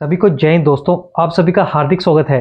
सभी को जय हिंद दोस्तों। आप सभी का हार्दिक स्वागत है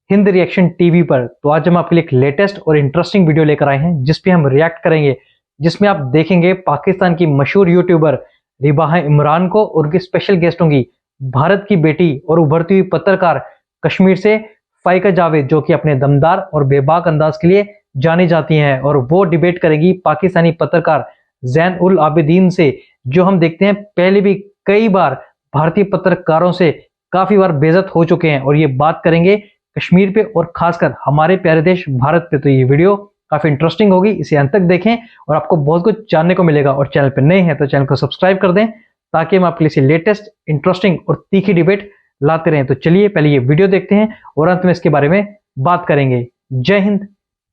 हिंद रिएक्शन टीवी पर। तो आज हम आपके लिए एक लेटेस्ट और इंटरेस्टिंग वीडियो लेकर आए हैं जिस पे हम रिएक्ट करेंगे, जिसमें आप देखेंगे पाकिस्तान की मशहूर यूट्यूबर रिबाहा इमरान को और उनके स्पेशल गेस्ट होंगी भारत की बेटी और उभरती हुई पत्रकार कश्मीर से फाइका जावेद, जो कि अपने दमदार और बेबाक अंदाज के लिए जानी जाती हैं। और वो डिबेट करेगी पाकिस्तानी पत्रकार जैन उल आबिदीन से, जो हम देखते हैं पहले भी कई बार भारतीय पत्रकारों से काफी बार बेइज्जत हो चुके हैं। और ये बात करेंगे कश्मीर पे और खासकर हमारे प्यारे देश भारत पे। तो ये वीडियो काफी इंटरेस्टिंग होगी, इसे अंत तक देखें और आपको बहुत कुछ जानने को मिलेगा। और चैनल पे नए हैं तो चैनल को सब्सक्राइब कर दें ताकि हम आपके लिए लेटेस्ट, इंटरेस्टिंग और तीखी डिबेट लाते रहें। तो चलिए पहले ये वीडियो देखते हैं और अंत में इसके बारे में बात करेंगे। जय हिंद,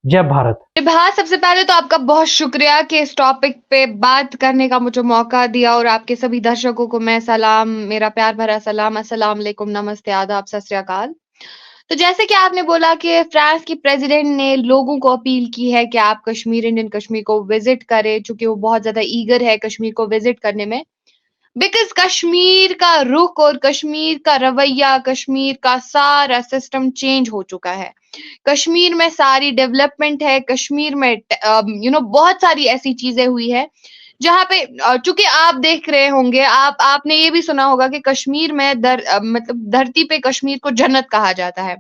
जय भारत। विभा, सबसे पहले तो आपका बहुत शुक्रिया कि इस टॉपिक पे बात करने का मुझे मौका दिया। और आपके सभी दर्शकों को मैं सलाम, मेरा प्यार भरा सलाम, अस्सलाम वालेकुम, नमस्ते, आदाब, सत श्री अकाल। तो जैसे कि आपने बोला कि फ्रांस की प्रेसिडेंट ने लोगों को अपील की है कि आप कश्मीर, इंडियन कश्मीर को विजिट करें, चूंकि वो बहुत ज्यादा ईगर है कश्मीर को विजिट करने में। बिकॉज कश्मीर का रुख और कश्मीर का रवैया, कश्मीर का सारा सिस्टम चेंज हो चुका है। कश्मीर में सारी डेवलपमेंट है, कश्मीर में बहुत सारी ऐसी चीजें हुई है जहाँ पे चूंकि आप देख रहे होंगे, आपने ये भी सुना होगा कि कश्मीर में मतलब धरती पे कश्मीर को जन्नत कहा जाता है।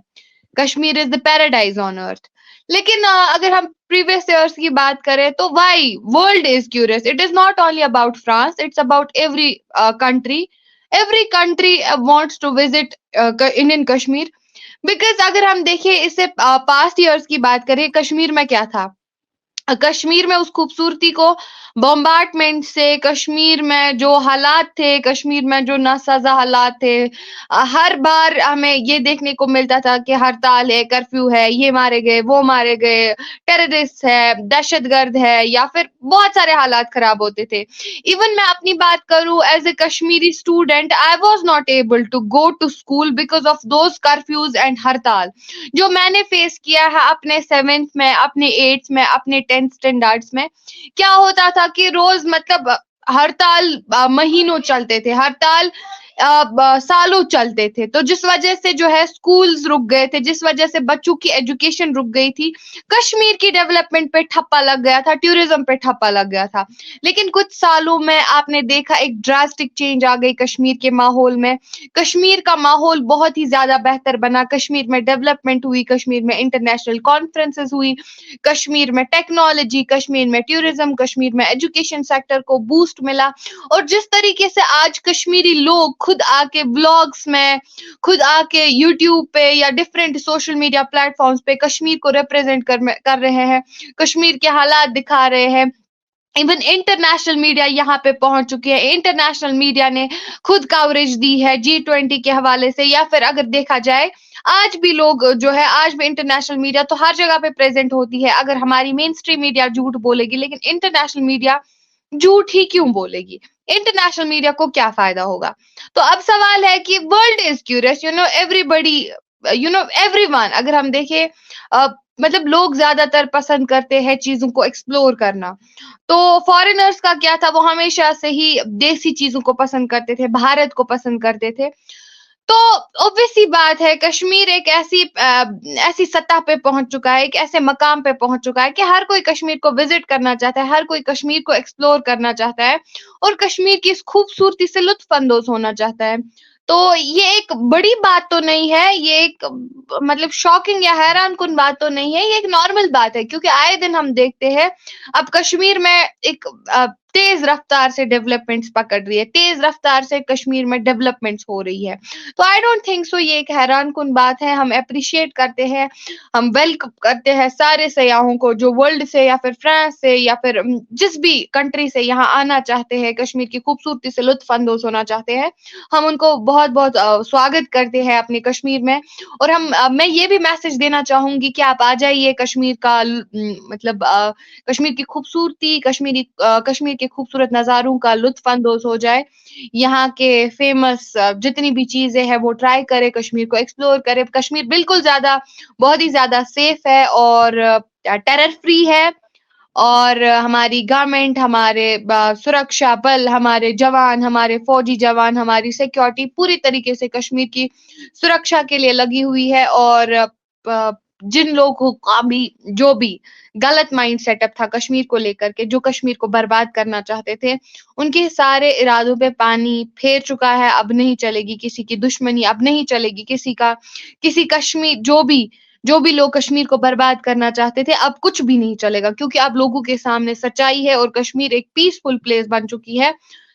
Kashmir is the paradise on earth. लेकिन अगर हम प्रीवियस ईयर्स की बात करें तो why world is curious. It is not only about France, it's about every country wants to visit Indian Kashmir. Because अगर हम देखें इससे पास्ट ईयर्स की बात करें, कश्मीर में क्या था? कश्मीर में उस खूबसूरती को बॉम्बार्डमेंट से, कश्मीर में जो हालात थे, कश्मीर में जो नासज़ा हालात थे, हर बार हमें ये देखने को मिलता था कि हड़ताल है, कर्फ्यू है, ये मारे गए, वो मारे गए, टेररिस्ट है, दहशतगर्द है, या फिर बहुत सारे हालात खराब होते थे। इवन मैं अपनी बात करूं, as a Kashmiri student, I was not able to go to school because of those curfews and hartal जो मैंने फेस किया है अपने 7th में, अपने 8th में, अपने 10th स्टैंडर्ड्स में। क्या होता था कि रोज मतलब हड़ताल महीनों चलते थे, हड़ताल सालों चलते थे। तो जिस वजह से जो है स्कूल्स रुक गए थे, जिस वजह से बच्चों की एजुकेशन रुक गई थी, कश्मीर की डेवलपमेंट पे ठप्पा लग गया था, टूरिज्म पे ठप्पा लग गया था। लेकिन कुछ सालों में आपने देखा एक ड्रास्टिक चेंज आ गई कश्मीर के माहौल में। कश्मीर का माहौल बहुत ही ज्यादा बेहतर बना, कश्मीर में डेवलपमेंट हुई, कश्मीर में इंटरनेशनल कॉन्फ्रेंसेस हुई, कश्मीर में टेक्नोलॉजी, कश्मीर में टूरिज्म, कश्मीर में एजुकेशन सेक्टर को बूस्ट मिला। और जिस तरीके से आज कश्मीरी लोग खुद आके ब्लॉग्स में, खुद आके यूट्यूब पे या डिफरेंट सोशल मीडिया प्लेटफॉर्म्स पे कश्मीर को रिप्रेजेंट कर रहे हैं, कश्मीर के हालात दिखा रहे हैं। इवन इंटरनेशनल मीडिया यहाँ पे पहुंच चुकी है। इंटरनेशनल मीडिया ने खुद कवरेज दी है G20 के हवाले से, या फिर अगर देखा जाए आज भी लोग जो है, आज भी इंटरनेशनल मीडिया तो हर जगह पे प्रेजेंट होती है। अगर हमारी मेन स्ट्रीम मीडिया झूठ बोलेगी, लेकिन इंटरनेशनल मीडिया झूठ ही क्यों बोलेगी? इंटरनेशनल मीडिया को क्या फायदा होगा? तो अब सवाल है कि world is curious, everybody, everyone. अगर हम देखें मतलब लोग ज्यादातर पसंद करते हैं चीजों को एक्सप्लोर करना। तो फॉरेनर्स का क्या था, वो हमेशा से ही देसी चीजों को पसंद करते थे, भारत को पसंद करते थे। तो ऑब्वियस सी बात है, कश्मीर एक ऐसी सतह पे पहुंच चुका है, एक ऐसे मकाम पे पहुंच चुका है कि हर कोई कश्मीर को विजिट करना चाहता है, हर कोई कश्मीर को एक्सप्लोर करना चाहता है और कश्मीर की इस खूबसूरती से लुत्फ अंदोज होना चाहता है। तो ये एक बड़ी बात तो नहीं है, ये एक मतलब शॉकिंग या हैरान कुन बात तो नहीं है, ये एक नॉर्मल बात है। क्योंकि आए दिन हम देखते हैं अब कश्मीर में एक तेज रफ्तार से डेवलपमेंट्स पकड़ रही है, तेज रफ्तार से कश्मीर में डेवलपमेंट्स हो रही है। तो आई डोंट थिंक सो ये एक हैरान कुन बात है। हम अप्रिशिएट करते हैं, हम वेलकम करते हैं सारे सयाहों को जो वर्ल्ड से या फिर फ्रांस से या फिर जिस भी कंट्री से यहाँ आना चाहते हैं, कश्मीर की खूबसूरती से लुत्फ अंदोज होना चाहते हैं। हम उनको बहुत बहुत स्वागत करते हैं अपने कश्मीर में। और मैं ये भी मैसेज देना चाहूंगी कि आप आ जाइए कश्मीर का, मतलब कश्मीर की खूबसूरती, कश्मीर के खूबसूरत नजारों का लुत्फ अंदोज हो जाए। यहाँ के फेमस जितनी भी चीजें हैं वो ट्राई करे, कश्मीर को एक्सप्लोर करे। कश्मीर बिल्कुल बहुत ही ज्यादा सेफ है और टेरर फ्री है। और हमारी गवर्नमेंट, हमारे सुरक्षा बल, हमारे जवान, हमारे फौजी जवान, हमारी सिक्योरिटी पूरी तरीके से कश्मीर की सुरक्षा के लिए लगी हुई है। और जिन लोगों का भी जो भी गलत माइंड सेटअप था कश्मीर को लेकर के, जो कश्मीर को बर्बाद करना चाहते थे, उनके सारे इरादों पे पानी फेर चुका है। अब नहीं चलेगी किसी की दुश्मनी, अब नहीं चलेगी किसी कश्मीर जो भी लोग कश्मीर को बर्बाद करना चाहते थे, अब कुछ भी नहीं चलेगा, क्योंकि अब लोगों के सामने सच्चाई है और कश्मीर एक पीसफुल प्लेस बन चुकी है।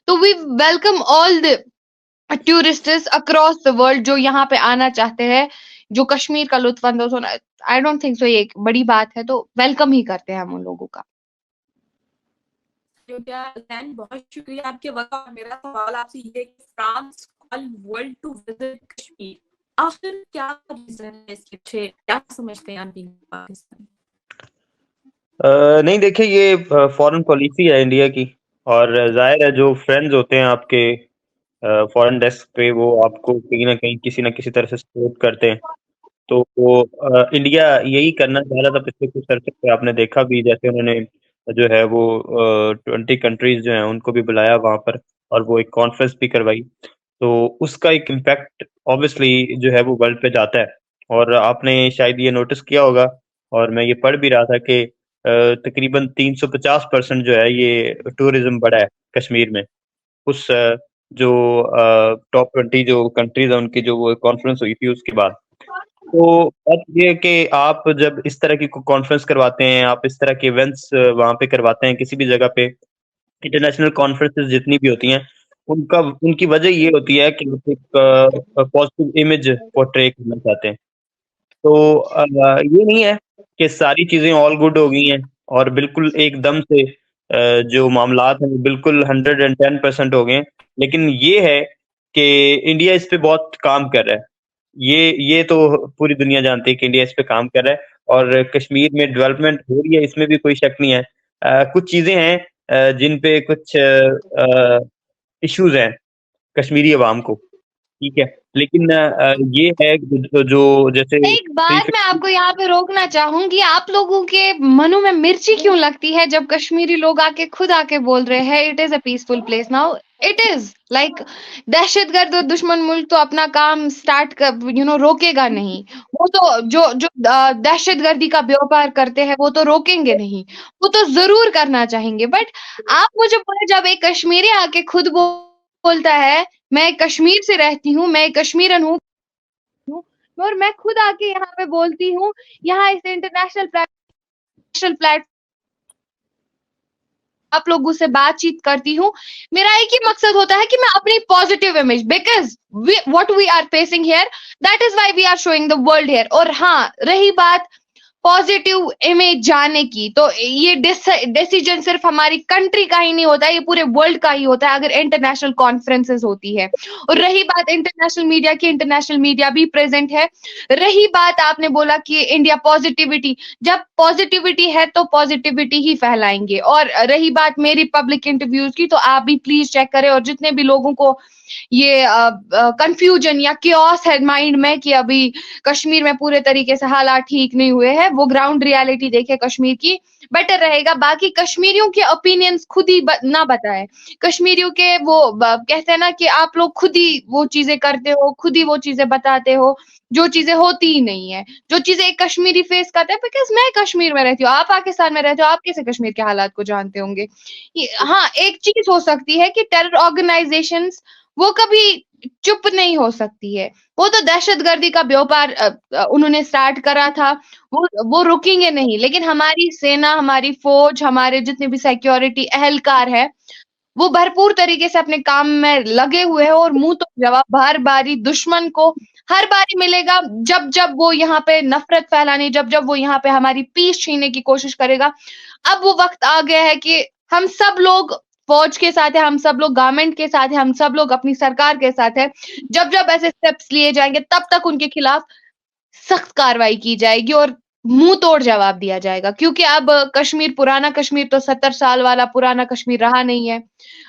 तो we welcome all the tourists across the world जो यहाँ पे आना चाहते हैं, जो कश्मीर का लुत्फानंदोज होना। आई डोंट थिंक सो ये एक बड़ी बात है, तो वेलकम ही करते हैं हम उन लोगों का। जैन, बहुत शुक्रिया आपके वक्त। और मेरा सवाल आपसे ये है कि France call world to visit Kashmir, आखिर क्या रीजन है इसके पीछे, क्या समझते हैं आप पाकिस्तान? नहीं, देखिए, ये फॉरेन पॉलिसी है इंडिया की, और जाहिर है जो फ्रेंड्स होते हैं आपके फॉरेन डेस्क पे, वो आपको कहीं ना कहीं किसी ना किसी तरह से सपोर्ट करते हैं। तो वो इंडिया यही करना चाह रहा था पिछले कुछ अरसे पे। आपने देखा भी, जैसे उन्होंने जो है वो 20 कंट्रीज जो हैं उनको भी बुलाया वहां पर, और वो एक कॉन्फ्रेंस भी करवाई। तो उसका एक इम्पैक्ट ऑब्वियसली जो है वो वर्ल्ड पे जाता है। और आपने शायद ये नोटिस किया होगा, और मैं ये पढ़ भी रहा था कि तकरीबन 350% जो है ये टूरिज्म बढ़ा है कश्मीर में। उस जो टॉप 20 जो कंट्रीज है उनकी जो वो कॉन्फ्रेंस हुई थी उसके बाद। तो अब ये कि आप जब इस तरह की कॉन्फ्रेंस करवाते हैं, आप इस तरह के इवेंट्स वहाँ पे करवाते हैं किसी भी जगह पे, इंटरनेशनल कॉन्फ्रेंसेस जितनी भी होती हैं, उनकी वजह ये होती है कि आप एक पॉजिटिव इमेज पोर्ट्रे करना चाहते हैं। तो ये नहीं है कि सारी चीजें ऑल गुड हो गई हैं और बिल्कुल एकदम से जो मामलात हैं वो बिल्कुल 110% हो गए हैं, लेकिन ये है कि इंडिया इस पे बहुत काम कर रहा है। ये तो पूरी दुनिया जानती है कि इंडिया इस पे काम कर रहा है, और कश्मीर में डेवलपमेंट हो रही है, इसमें भी कोई शक नहीं है। कुछ चीजें हैं जिन पे कुछ इश्यूज हैं कश्मीरी अवाम को, ठीक है, लेकिन ये है जो जैसे एक बात मैं आपको यहाँ पे रोकना चाहूंगी, आप लोगों के मनों में मिर्ची क्यों लगती है जब कश्मीरी लोग खुद आके बोल रहे हैं it is a peaceful place now? It is like दहशतगर्द और दुश्मन मुल्क तो अपना काम स्टार्ट कर रोकेगा नहीं। वो तो जो जो दहशतगर्दी का व्यापार करते हैं वो तो रोकेंगे नहीं, वो तो जरूर करना चाहेंगे। बट आप मुझे बोले, जब एक कश्मीरी आके खुद बोलता है मैं कश्मीर से रहती हूँ, मैं कश्मीरन हूँ, और मैं खुद आके यहाँ पे बोलती हूँ, यहाँ इस इंटरनेशनल प्लेटफॉर्म आप लोगों से बातचीत करती हूँ, मेरा एक ही मकसद होता है कि मैं अपनी positive image, because what we are facing here, that is why we are showing the world here. और हाँ, रही बात पॉजिटिव इमेज जाने की, तो ये डिसीजन सिर्फ हमारी कंट्री का ही नहीं होता, ये पूरे वर्ल्ड का ही होता है अगर इंटरनेशनल कॉन्फ्रेंसेस होती है। और रही बात इंटरनेशनल मीडिया की, इंटरनेशनल मीडिया भी प्रेजेंट है। रही बात आपने बोला कि इंडिया पॉजिटिविटी, जब पॉजिटिविटी है तो पॉजिटिविटी ही फैलाएंगे। और रही बात मेरी पब्लिक इंटरव्यूज की, तो आप भी प्लीज चेक करें, और जितने भी लोगों को ये कंफ्यूजन या क्योस है माइंड में कि अभी कश्मीर में पूरे तरीके से हालात ठीक नहीं हुए हैं, वो ग्राउंड रियलिटी देखे कश्मीर की, बेटर रहेगा। बाकी कश्मीरियों के ओपिनियंस खुद ही ना बताएं, कश्मीरियों के वो कहते हैं ना कि आप लोग खुद ही वो चीजें करते हो, खुद ही वो चीजें बताते हो जो चीजें होती ही नहीं है, जो चीजें एक कश्मीरी फेस करते हैं। बिकॉज मैं कश्मीर में रहती हूँ, आप पाकिस्तान में रहते हो, आप कैसे कश्मीर के हालात को जानते होंगे? हाँ, एक चीज हो सकती है कि टेरर ऑर्गेनाइजेशंस वो कभी चुप नहीं हो सकती है, वो तो दहशतगर्दी का व्यापार उन्होंने स्टार्ट करा था, वो रुकेंगे नहीं। लेकिन हमारी सेना, हमारी फौज, हमारे जितने भी सिक्योरिटी एहलकार है, वो भरपूर तरीके से अपने काम में लगे हुए हैं, और मुंह तो जवाब हर बारी दुश्मन को हर बारी मिलेगा जब जब वो यहाँ पे नफरत फैलाने, जब जब वो यहाँ पे हमारी पीस छीनने की कोशिश करेगा। अब वो वक्त आ गया है कि हम सब लोग फौज के साथ है, हम सब लोग गवर्नमेंट के साथ है, हम सब लोग अपनी सरकार के साथ है। जब जब ऐसे स्टेप्स लिए जाएंगे तब तक उनके खिलाफ सख्त कार्रवाई की जाएगी और मुंह तोड़ जवाब दिया जाएगा। क्योंकि अब कश्मीर, पुराना कश्मीर तो 70 साल वाला पुराना कश्मीर रहा नहीं है।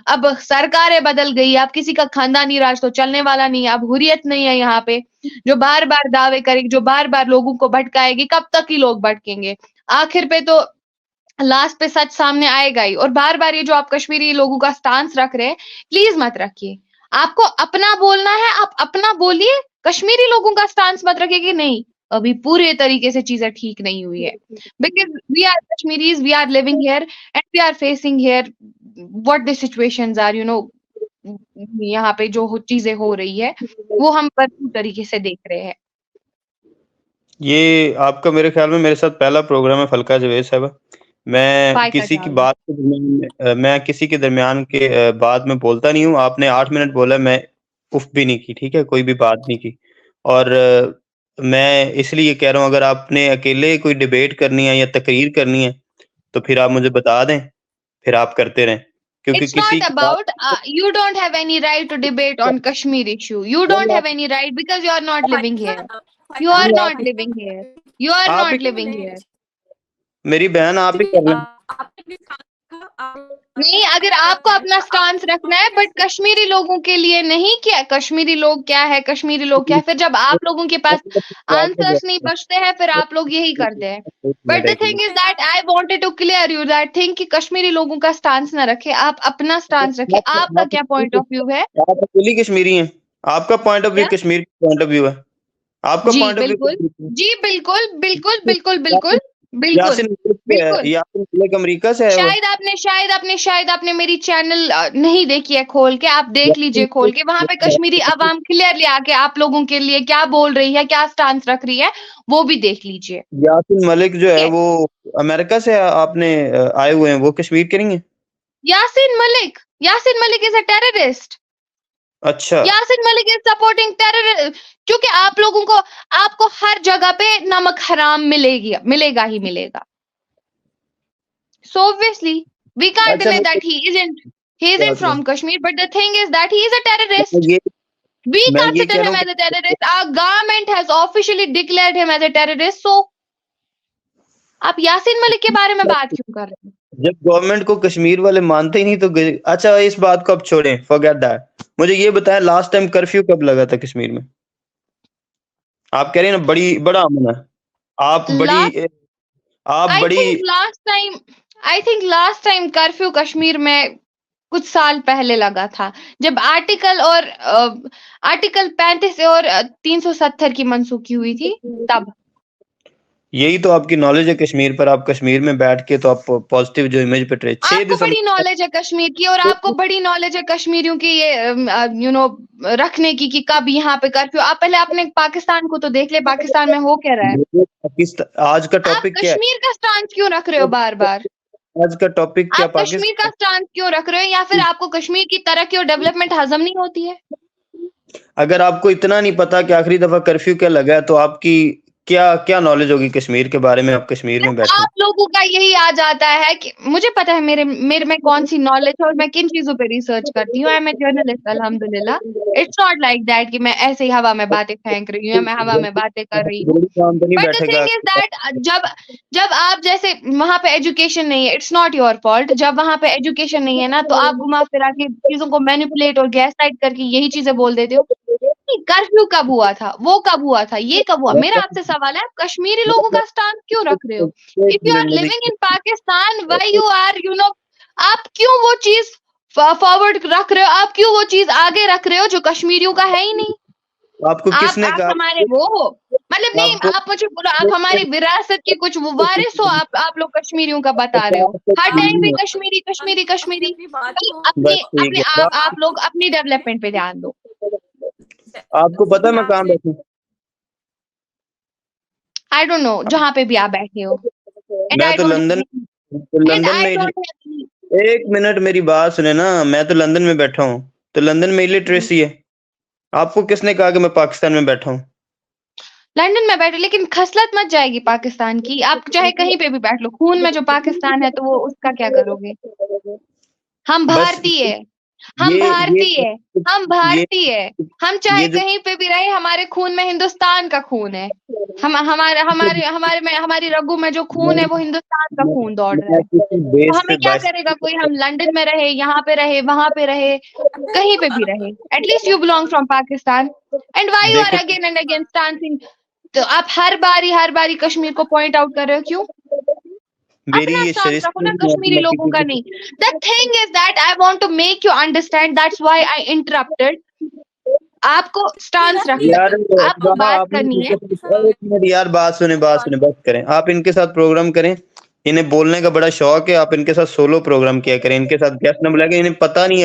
अब सरकारें बदल गई, अब किसी का खानदानी राज तो चलने वाला नहीं है, अब हुर्रियत नहीं है यहाँ पे, जो बार बार दावे करेगी, जो बार बार लोगों को भटकाएगी। कब तक ही लोग भटकेंगे? आखिर पे तो लास्ट पे सच सामने आएगा ही। और बार बार ये जो आप कश्मीरी लोगों का स्टांस रख रहे हैं, प्लीज मत रखिए। आपको अपना बोलना है, आप अपना बोलिए, कश्मीरी लोगों का स्टांस मत रखिए कि नहीं अभी पूरे तरीके से चीजें ठीक नहीं हुई है। Because we are Kashmiris, we are living here and we are facing here what the situations are, यहाँ पे जो चीजें हो रही है वो हम भरपूर तरीके से देख रहे हैं। ये आपका मेरे ख्याल में मेरे साथ पहला प्रोग्राम है फलका जावेद साहब। मैं फायका किसी की जावेद। बात के दरमियान मैं किसी के दरमियान के बाद में बोलता नहीं हूँ। आपने 8 मिनट बोला, मैं उफ भी नहीं की, ठीक है, कोई भी बात नहीं की। और मैं इसलिए कह रहा हूँ, अगर आपने अकेले कोई डिबेट करनी है या तकरीर करनी है तो फिर आप मुझे बता दें, फिर आप करते रहें, क्योंकि It's किसी not की बात about you don't have any right to debate on Kashmir issue. You don't have any right because you are not living here. You are not living here. You are आप not he living here. मेरी बहन आप ही कर लें। नहीं, अगर आपको अपना स्टांस रखना है बट कश्मीरी लोगों के लिए नहीं, क्या कश्मीरी लोग क्या है, कश्मीरी लोग क्या है, फिर जब आप लोगों के पास आंसर्स नहीं बचते हैं फिर आप लोग यही करते हैं। But the thing is that I wanted to clear you that thing कि कश्मीरी लोगों का स्टांस ना रखे, आप अपना स्टांस रखे। आपका क्या पॉइंट ऑफ व्यू है? आप अकेली कश्मीरी हैं, आपका पॉइंट ऑफ व्यू क्या? कश्मीर का पॉइंट ऑफ व्यू है, आपका जी पॉइंट ऑफ बिल्कुल, व्यू। जी बिल्कुल बिल्कुल बिल्कुल बिल्कुल बिल्कुल यासिन बिल्कुल। यासिन मलिक अमेरिका से है वो। शायद आपने मेरी चैनल नहीं देखी है खोल के, आप देख लीजिए खोल के। वहां पे कश्मीरी अवाम क्लियरली आके आप लोगों के लिए क्या बोल रही है, क्या स्टांस रख रही है, वो भी देख लीजिए। यासिन मलिक जो है ठीक है। वो अमेरिका से आपने आए हुए हैं, वो कश्मीर के नहीं है। Yasin Malik is a terrorist. अच्छा, Yasin Malik is supporting terrorist, क्योंकि आप लोगों को, आपको हर जगह पे नमक हराम मिलेगा ही मिलेगा। So obviously we can't अच्छा, deny that he isn't from Kashmir, but the thing is that he is a terrorist. We मैं ये consider कह रहा him हूँ as a terrorist. Our government has officially declared him as a terrorist. So आप यासीन मलिक के बारे में बात क्यों कर रहे हैं? जब गवर्नमेंट को कश्मीर वाले मानते ही नहीं तो अच्छा, इस बात को अब छोड़ें, फॉरगेट दैट। मुझे ये बताएं, लास्ट टाइम कर्फ्यू कब लगा था कश्मीर में? आप कह रहे हैं ना बड़ा अमन है, आप बड़ी I think last time curfew Kashmir में कुछ साल पहले लगा था, जब आर्टिकल 35 और 370 की मनसूखी हुई थी तब। यही तो आपकी नॉलेज है कश्मीर पर। आप कश्मीर में बैठ के तो आप पॉजिटिव जो इमेज पे ट्रे 6 आपको बड़ी नॉलेज है कश्मीर की, और आपको बड़ी नॉलेज है कश्मीरियों की ये रखने की कि कब यहाँ पे कर्फ्यू। आप पहले अपने पाकिस्तान को तो देख ले, पाकिस्तान में हो क्या रहा है। आज का आप टॉपिक क्या है? कश्मीर का स्टांस क्यों रख रहे हो बार बार? आज का टॉपिक क्या? आप कश्मीर का स्टांस क्यों रख रहे हो, या फिर आपको कश्मीर की तरक्की और डेवलपमेंट हजम नहीं होती है? अगर आपको इतना नहीं पता कि आखिरी दफा कर्फ्यू क्या लगा है, तो आपकी क्या नॉलेज होगी कश्मीर के बारे में? आप कश्मीर में बैठे, आप लोगों का यही आ जाता है कि मुझे पता है मेरे में कौन सी नॉलेज है और मैं किन चीजों पे रिसर्च करती हूँ। आई एम ए जर्नलिस्ट अल्हम्दुलिल्लाह। इट्स नॉट लाइक दैट कि मैं ऐसे ही हवा में बातें फेंक रही हूँ या मैं हवा में बातें कर रही हूँ। But the thing is that जब आप जैसे वहां पे एजुकेशन नहीं है, इट्स नॉट योर फॉल्ट। जब वहां पे एजुकेशन नहीं है ना, तो आप घुमा फिरा के चीजों को मैनिपुलेट और गैसलाइट करके यही चीजें बोल देते हो। कर्फ्यू कब हुआ था, वो कब हुआ था, ये कब हुआ? मेरा आपसे सवाल है, आप कश्मीरी लोगों का स्टांस क्यों रख रहे हो? If you are living in Pakistan, why you are आप क्यों वो चीज फॉरवर्ड रख रहे हो? आप क्यों वो चीज आगे रख रहे हो जो कश्मीरियों का है ही नहीं? आपको किसने आप कहा? हमारे वो हो, मतलब नहीं, आप मुझे बोलो आप हमारी विरासत के कुछ वारिस हो। आप लोग कश्मीरियों का बता रहे हो हर टाइम पे कश्मीरी कश्मीरी कश्मीरी। अपने आप लोग अपनी डेवलपमेंट पे ध्यान दो। आपको पता है मैं कहाँ बैठूं? आई डोंट नो, जहाँ पे भी आप बैठे हो। मैं तो लंदन में, एक मिनट मेरी बात सुने ना, मैं तो लंदन में बैठा हूँ, तो लंदन में इलिटरेसी है। आपको किसने कहा कि मैं पाकिस्तान में बैठा हूँ? लंदन में बैठे, लेकिन खसलत मत जाएगी पाकिस्तान की। आप चाहे कहीं पे भी बैठ लो, खून में जो पाकिस्तान है तो वो उसका क्या करोगे? हम भारतीय हम चाहे कहीं पे भी रहे, हमारे खून में हिंदुस्तान का खून है। हमारी रगों में जो खून है वो हिंदुस्तान का खून दौड़ रहा है। तो हमें क्या करेगा कोई? हम लंदन में रहे, यहाँ पे रहे, वहां पे रहे, कहीं पे भी रहे, at least you belong from Pakistan. And why you are again and again stancing? तो आप हर बारी कश्मीर को पॉइंट आउट कर रहे हो, क्यों? मेरी अपना ये स्टांस शरीफ रखो ना, कश्मीरी लोगों का नहीं। The thing is that I want to make you understand, that's why I interrupted. आपको स्टांस रखना यार है, आपको वहाँ बात आपने करनी है। एक मिनट यार, बात सुने बात करें। आप इनके साथ प्रोग्राम करें, इन्हें बोलने का बड़ा शौक है, आप इनके साथ सोलो प्रोग्राम किया करें, इनके साथ गेस्ट न बुलाया करें। इन्हें पता नहीं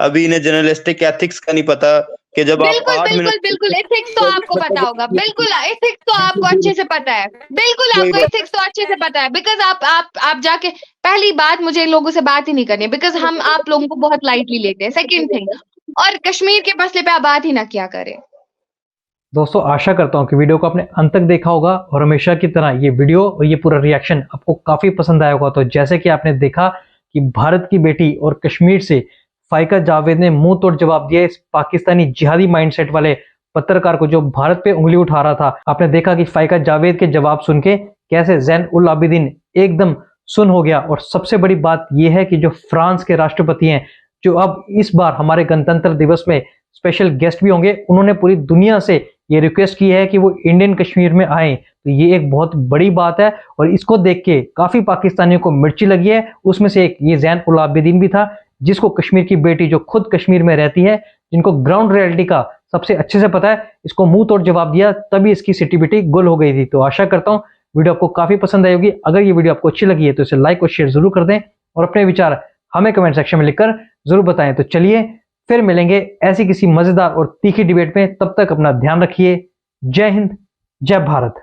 अभी इन्हें जर्नलिस्टिक एथिक्स का नहीं पता कि जब आप बिल्कुल 8 बिल्कुल मिनट बिल्कुल, एथिक्स तो आपको पता होगा, बिल्कुल एथिक्स तो आपको अच्छे से पता है, बिल्कुल कोई आपको बात एथिक्स तो अच्छे से पता है। बिकॉज आप जाके, पहली बात मुझे इन लोगों से बात ही नहीं करनी, बिकॉज हम आप लोगों को बहुत लाइटली लेते हैं। सेकंड थिंग, और कश्मीर के मसले पे आप बात ही ना किया करें। दोस्तों आशा करता हूं कि वीडियो को आपने अंत तक देखा होगा और हमेशा की तरह ये वीडियो और ये पूरा रिएक्शन आपको काफी पसंद आया होगा। तो जैसे कि आपने देखा कि भारत की बेटी और कश्मीर से फाइका जावेद ने मुंह तोड़ जवाब दिया इस पाकिस्तानी जिहादी माइंडसेट वाले पत्रकार को जो भारत पे उंगली उठा रहा था। आपने देखा कि फाइका जावेद के जवाब सुन के कैसे जैन उल आबिदीन एकदम सुन हो गया। और सबसे बड़ी बात यह है कि जो फ्रांस के राष्ट्रपति हैं, जो अब इस बार हमारे गणतंत्र दिवस में स्पेशल गेस्ट भी होंगे, उन्होंने पूरी दुनिया से ये रिक्वेस्ट की है कि वो इंडियन कश्मीर में आए। तो ये एक बहुत बड़ी बात है और इसको देख के काफी पाकिस्तानियों को मिर्ची लगी है। उसमें से एक ये जैन उल आबिदीन भी था, जिसको कश्मीर की बेटी जो खुद कश्मीर में रहती है, जिनको ग्राउंड रियलिटी का सबसे अच्छे से पता है, इसको मुंह तोड़ जवाब दिया, तभी इसकी सिटी बिटी गुल हो गई थी। तो आशा करता हूँ वीडियो आपको काफी पसंद आई होगी। अगर ये वीडियो आपको अच्छी लगी है तो इसे लाइक और शेयर जरूर कर दें और अपने विचार हमें कमेंट सेक्शन में लिखकर जरूर बताएं। तो चलिए फिर मिलेंगे ऐसी किसी मजेदार और तीखी डिबेट में। तब तक अपना ध्यान रखिए। जय हिंद, जय भारत।